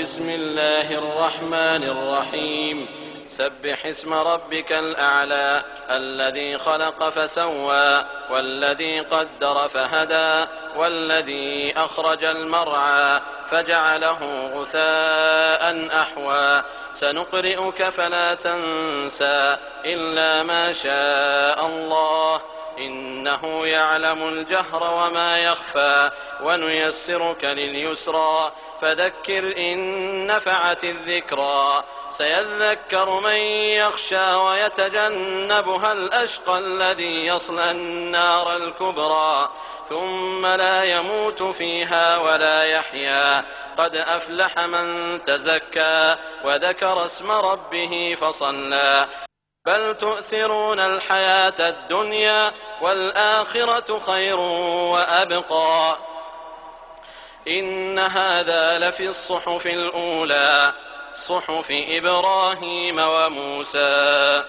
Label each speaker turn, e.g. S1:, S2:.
S1: بسم الله الرحمن الرحيم سبح اسم ربك الأعلى الذي خلق فسوى والذي قدر فهدى والذي أخرج المرعى فجعله غثاء أحوى سنقرئك فلا تنسى إلا ما شاء الله إنه يعلم الجهر وما يخفى ونيسرك لليسرى فذكر إن نفعت الذكرى سيذكر من يخشى ويتجنبها الأشقى الذي يصلى النار الكبرى ثم لا يموت فيها ولا يحيا قد أفلح من تزكى وذكر اسم ربه فصلى بل تؤثرون الحياة الدنيا والآخرة خير وأبقى إن هذا لفي الصحف الأولى صحف إبراهيم وموسى